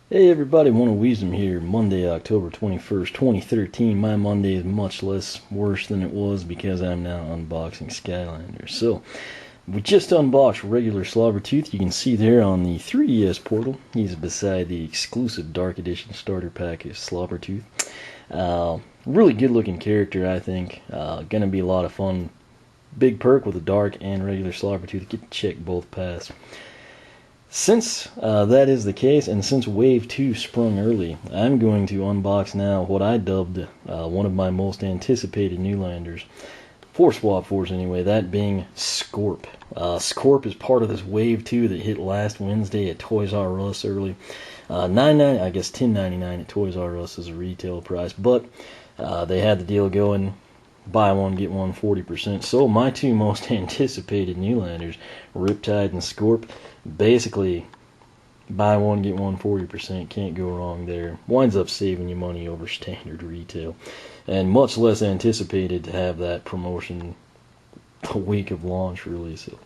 Hey everybody, One of Wisdom here, Monday, October 21st, 2013. My Monday is much less worse than it was because I'm now unboxing Skylanders. So, we just unboxed regular Slobbertooth. You can see there on the 3DS portal. He's beside the exclusive Dark Edition starter pack of Slobbertooth. Really good looking character, I think. Gonna be a lot of fun. Big perk with a Dark and regular Slobbertooth. Get to check both paths. Since that is the case, and since Wave 2 sprung early, I'm going to unbox now what I dubbed one of my most anticipated Newlanders, for SWAP Force anyway, that being Scorp. Scorp is part of this Wave 2 that hit last Wednesday at Toys R Us early. $9.99, I guess $10.99 at Toys R Us is a retail price, but they had the deal going. Buy one, get one 40%. So my two most anticipated Newlanders, Riptide and Scorp, basically buy one, get one 40%. Can't go wrong there. Winds up saving you money over standard retail. And much less anticipated to have that promotion the week of launch, really. So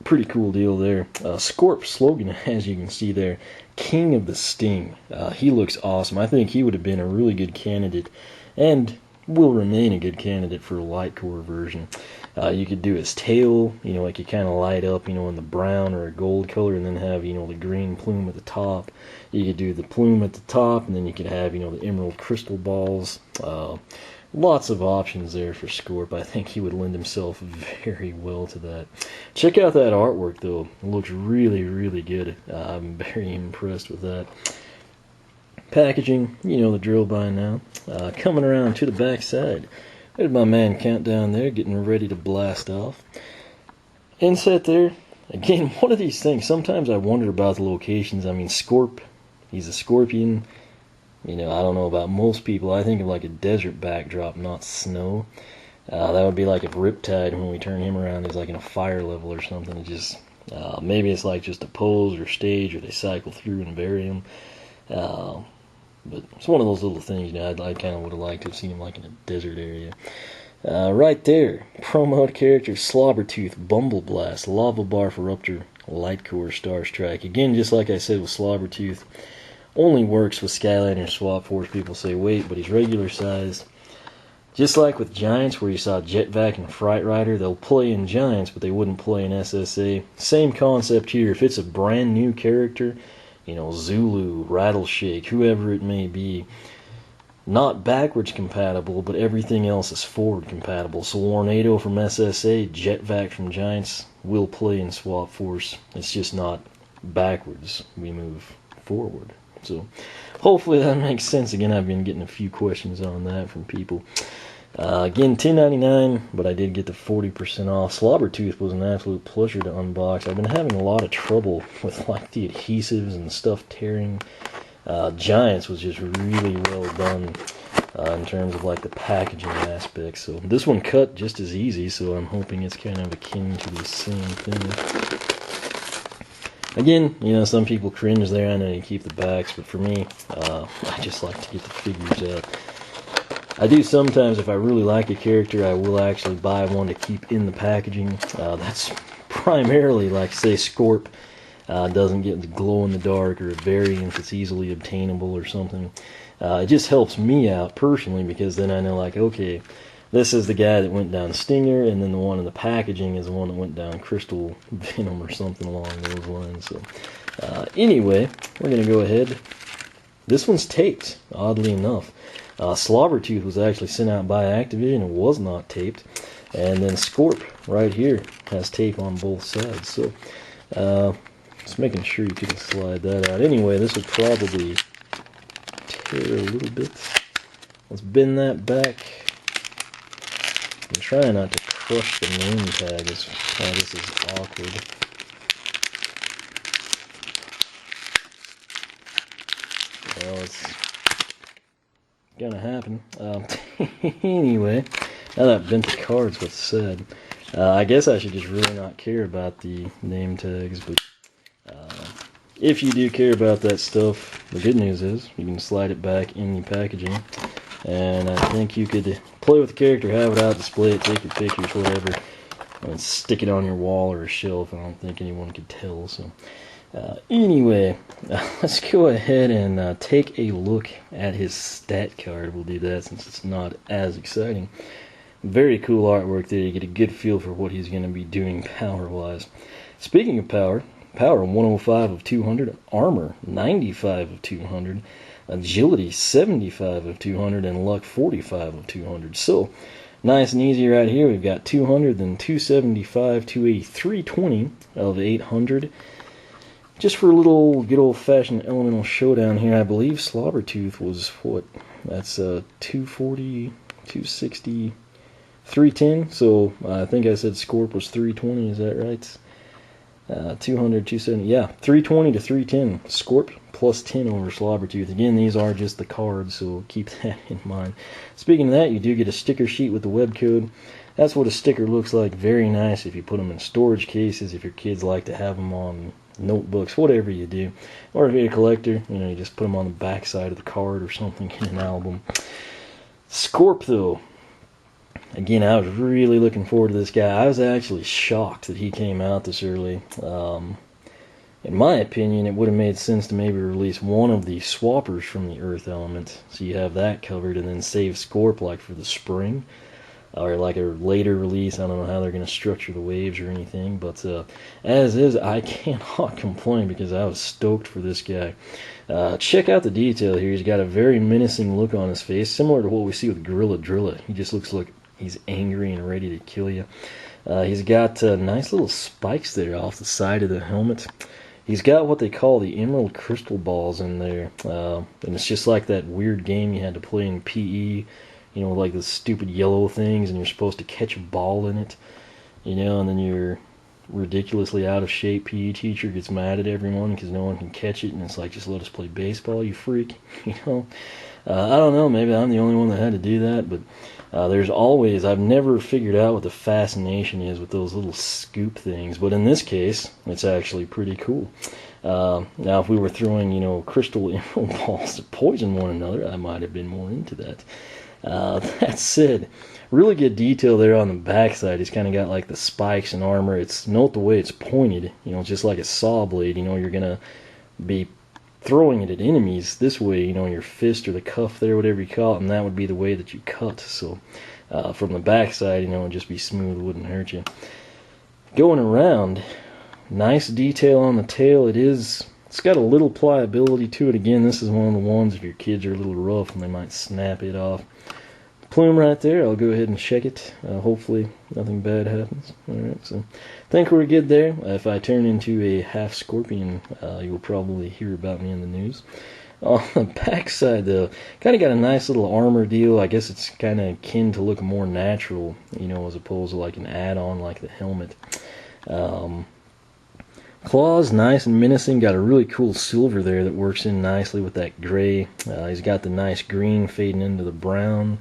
pretty cool deal there. Scorp's slogan, as you can see there, King of the Sting. He looks awesome. I think he would have been a really good candidate, and will remain a good candidate for a light core version. You could do his tail, like you kind of light up, in the brown or a gold color, and then have, the green plume at the top. You could do the plume at the top, and then you could have, the emerald crystal balls. Lots of options there for Scorp. I think he would lend himself very well to that. Check out that artwork, though. It looks really, really good. I'm very impressed with that. Packaging, the drill by now. Coming around to the back side. There's my man Countdown there, getting ready to blast off. Inset there. Again, one of these things, sometimes I wonder about the locations. I mean, Scorp, he's a scorpion. I don't know about most people. I think of like a desert backdrop, not snow. That would be like if Riptide, when we turn him around, is like in a fire level or something. It just, maybe it's like just a pose or stage, or they cycle through and bury him. But it's one of those little things, I kind of would have liked to have seen him like in a desert area. Right there, promo character Slobbertooth, Bumble Blast, Lava Bar for Rupture, Light Core, Star Strike. Again, just like I said with Slobbertooth, only works with Skylanders SWAP Force. People say, wait, but he's regular size. Just like with Giants, where you saw Jetvac and Fright Rider, they'll play in Giants, but they wouldn't play in SSA. Same concept here. If it's a brand new character, Zulu, Rattleshake, whoever it may be, not backwards compatible, but everything else is forward compatible. So Warnado from SSA, Jetvac from Giants will play in SWAP Force. It's just not backwards. We move forward. So hopefully that makes sense. Again, I've been getting a few questions on that from people. Again, $10.99, but I did get the 40% off. Slobbertooth was an absolute pleasure to unbox. I've been having a lot of trouble with like the adhesives and stuff tearing. Giants was just really well done in terms of like the packaging aspects. So this one cut just as easy, so I'm hoping it's kind of akin to the same thing. Again, some people cringe there. I know you keep the backs, but for me, I just like to get the figures out. I do sometimes, if I really like a character, I will actually buy one to keep in the packaging. That's primarily, like, say, Scorp doesn't get the glow in the dark, or a variant that's easily obtainable or something. It just helps me out personally, because then I know, like, okay, this is the guy that went down Stinger, and then the one in the packaging is the one that went down Crystal Venom or something along those lines. So, anyway, we're going to go ahead. This one's taped, oddly enough. Slobbertooth was actually sent out by Activision and was not taped. And then Scorp, right here, has tape on both sides. So, just making sure you can slide that out. Anyway, this will probably tear a little bit. Let's bend that back. I'm trying not to crush the name tag. This is awkward. Well, it's gonna happen. Anyway, now that I've bent the cards, what's said, I guess I should just really not care about the name tags, but if you do care about that stuff, the good news is you can slide it back in the packaging, and I think you could play with the character, have it out, display it, take your pictures, whatever, and stick it on your wall or a shelf. I don't think anyone could tell. So Anyway, let's go ahead and take a look at his stat card. We'll do that since it's not as exciting. Very cool artwork there. You get a good feel for what he's going to be doing power-wise. Speaking of power, 105 of 200, armor 95 of 200, agility 75 of 200, and luck 45 of 200. So, nice and easy right here. We've got 200, then 275, 280, 320 of 800. Just for a little good old-fashioned elemental showdown here, I believe Slobbertooth was what? That's 240, 260, 310. So I think I said Scorp was 320. Is that right? 200, 270. Yeah, 320 to 310. Scorp plus 10 over Slobbertooth. Again, these are just the cards, so keep that in mind. Speaking of that, you do get a sticker sheet with the web code. That's what a sticker looks like. Very nice if you put them in storage cases, if your kids like to have them on notebooks, whatever you do. Or if you're a collector, you just put them on the back side of the card or something in an album. Scorp, though. Again, I was really looking forward to this guy. I was actually shocked that he came out this early. In my opinion, it would have made sense to maybe release one of the swappers from the Earth element, so you have that covered, and then save Scorp like for the spring, or like a later release. I don't know how they're going to structure the waves or anything, but as is, I cannot complain because I was stoked for this guy. Check out the detail here. He's got a very menacing look on his face, similar to what we see with Gorilla Drilla. He just looks like he's angry and ready to kill you. He's got nice little spikes there off the side of the helmet. He's got what they call the emerald crystal balls in there, and it's just like that weird game you had to play in PE, like the stupid yellow things, and you're supposed to catch a ball in it, and then your ridiculously out of shape PE teacher gets mad at everyone because no one can catch it, and it's like, just let us play baseball, you freak, I don't know, maybe I'm the only one that had to do that, but there's always, I've never figured out what the fascination is with those little scoop things, but in this case, it's actually pretty cool. Now, if we were throwing, crystal emerald balls to poison one another, I might have been more into that. That said, really good detail there on the backside. He's kind of got like the spikes and armor. Note the way it's pointed, just like a saw blade. You're going to be throwing it at enemies this way, your fist or the cuff there, whatever you call it, and that would be the way that you cut. So from the backside, it'd just be smooth, wouldn't hurt you. Going around, nice detail on the tail. It's got a little pliability to it. Again, this is one of the ones if your kids are a little rough and they might snap it off. Plume right there, I'll go ahead and check it. Hopefully nothing bad happens. Alright, so I think we're good there. If I turn into a half scorpion, you'll probably hear about me in the news. On the back side, though, kind of got a nice little armor deal. I guess it's kind of akin to look more natural, as opposed to like an add-on like the helmet. Claws, nice and menacing. Got a really cool silver there that works in nicely with that gray. He's got the nice green fading into the brown.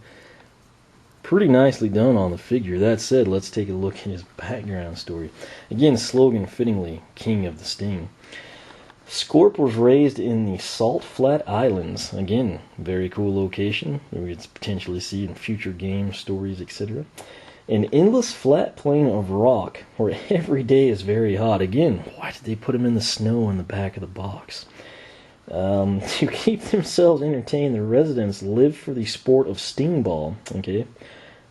Pretty nicely done on the figure. That said, let's take a look at his background story. Again, slogan fittingly, King of the Sting. Scorp was raised in the Salt Flat Islands. Again, very cool location. We could potentially see in future games, stories, etc. An endless flat plain of rock where every day is very hot. Again, why did they put him in the snow in the back of the box? To keep themselves entertained, the residents live for the sport of sting ball. Okay.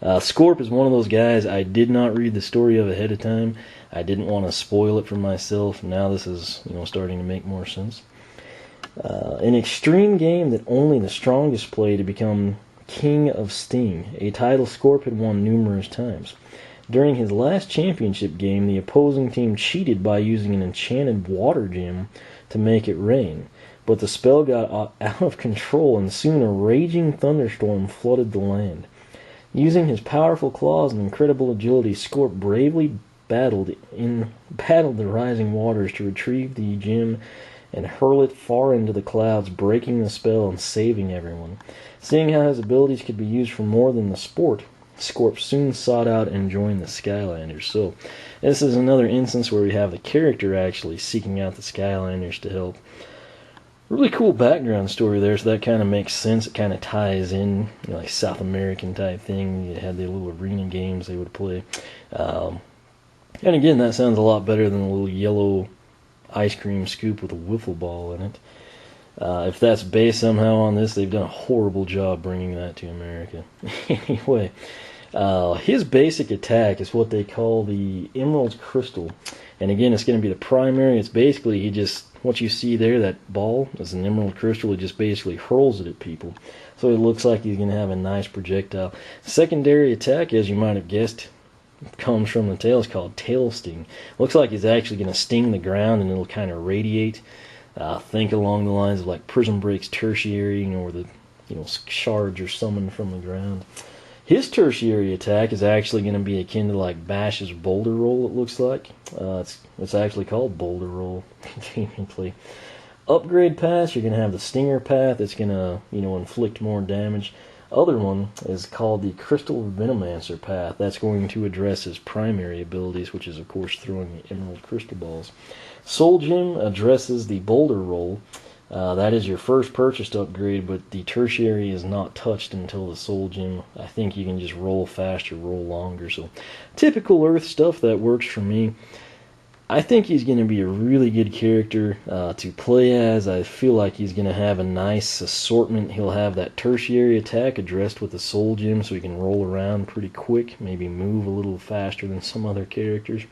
Scorp is one of those guys I did not read the story of ahead of time. I didn't want to spoil it for myself. Now this is, starting to make more sense. An extreme game that only the strongest play to become King of Sting, a title Scorp had won numerous times. During his last championship game, the opposing team cheated by using an enchanted water gem to make it rain. But the spell got out of control, and soon a raging thunderstorm flooded the land. Using his powerful claws and incredible agility, Scorp bravely battled the rising waters to retrieve the gem and hurl it far into the clouds, breaking the spell and saving everyone. Seeing how his abilities could be used for more than the sport, Scorp soon sought out and joined the Skylanders. So, this is another instance where we have the character actually seeking out the Skylanders to help. Really cool background story there, so that kind of makes sense. It kind of ties in, like South American type thing. You had the little arena games they would play. And again, that sounds a lot better than the little yellow ice cream scoop with a wiffle ball in it. If that's based somehow on this, they've done a horrible job bringing that to America. Anyway, his basic attack is what they call the Emerald Crystal. And again, it's going to be the primary. It's basically, what you see there, that ball, is an Emerald Crystal. He just basically hurls it at people. So it looks like he's going to have a nice projectile. Secondary attack, as you might have guessed, comes from the tail. It's called Tail Sting. Looks like he's actually going to sting the ground and it'll kind of radiate. Think along the lines of like Prison Break's Tertiary, or the shards are summoned from the ground. His tertiary attack is actually going to be akin to like Bash's Boulder Roll, it looks like. It's actually called Boulder Roll, conveniently. Upgrade pass, you're going to have the Stinger path. It's going to, inflict more damage. Other one is called the Crystal Venomancer path. That's going to address his primary abilities, which is, of course, throwing the Emerald Crystal Balls. Soul Gem addresses the Boulder Roll. That is your first purchased upgrade, but the tertiary is not touched until the Soul Gem. I think you can just roll faster, roll longer. So, typical Earth stuff that works for me. I think he's going to be a really good character to play as. I feel like he's going to have a nice assortment. He'll have that tertiary attack addressed with the Soul Gem, so he can roll around pretty quick, maybe move a little faster than some other characters.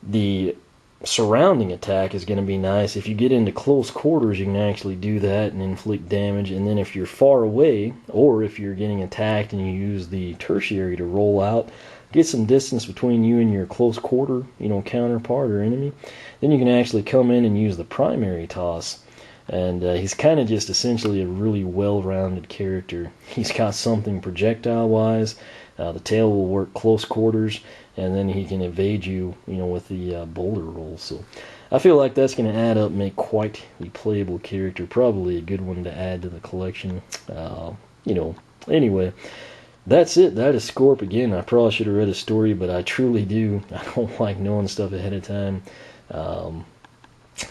The surrounding attack is going to be nice. If you get into close quarters, you can actually do that and inflict damage. And then if you're far away, or if you're getting attacked and you use the tertiary to roll out, get some distance between you and your close quarter, counterpart or enemy, then you can actually come in and use the primary toss. And he's kind of just essentially a really well-rounded character. He's got something projectile-wise. The tail will work close quarters, and then he can evade you, with the boulder roll. So I feel like that's going to add up, make quite the playable character. Probably a good one to add to the collection. Anyway, that's it. That is Scorp. Again, I probably should have read a story, but I truly do. I don't like knowing stuff ahead of time.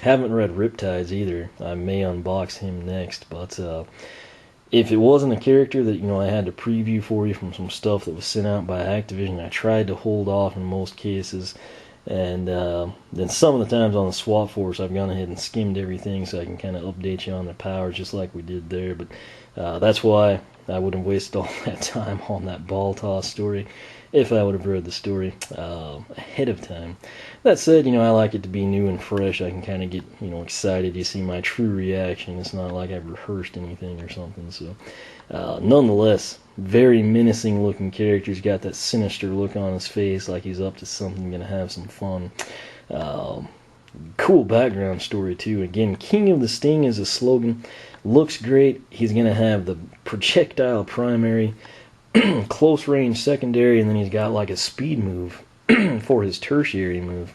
Haven't read Riptides either. I may unbox him next, but if it wasn't a character that I had to preview for you from some stuff that was sent out by Activision, I tried to hold off in most cases, and then some of the times on the SWAP Force I've gone ahead and skimmed everything so I can kind of update you on their powers just like we did there. But that's why I wouldn't have wasted all that time on that ball toss story if I would have read the story ahead of time. That said, I like it to be new and fresh. I can kind of get, excited. You see my true reaction. It's not like I've rehearsed anything or something. So, nonetheless, very menacing looking character. He's got that sinister look on his face, like he's up to something, gonna have some fun. Cool background story too. Again, King of the Sting is a slogan. Looks great. He's gonna have the projectile primary, close range secondary, and then he's got like a speed move for his tertiary move.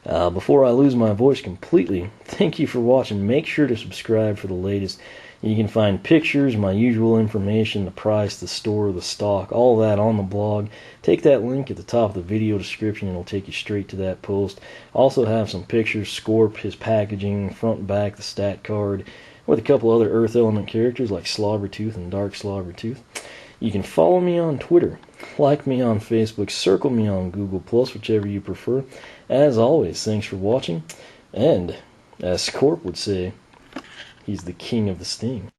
Before I lose my voice completely, thank you for watching. Make sure to subscribe for the latest. You can find pictures, my usual information, the price, the store, the stock, all that on the blog. Take that link at the top of the video description and it'll take you straight to that post. Also have some pictures, Scorp, his packaging, front and back, the stat card, with a couple other Earth Element characters like Slobbertooth and Dark Slobbertooth. You can follow me on Twitter, like me on Facebook, circle me on Google+, whichever you prefer. As always, thanks for watching, and as Scorp would say, he's the king of the sting.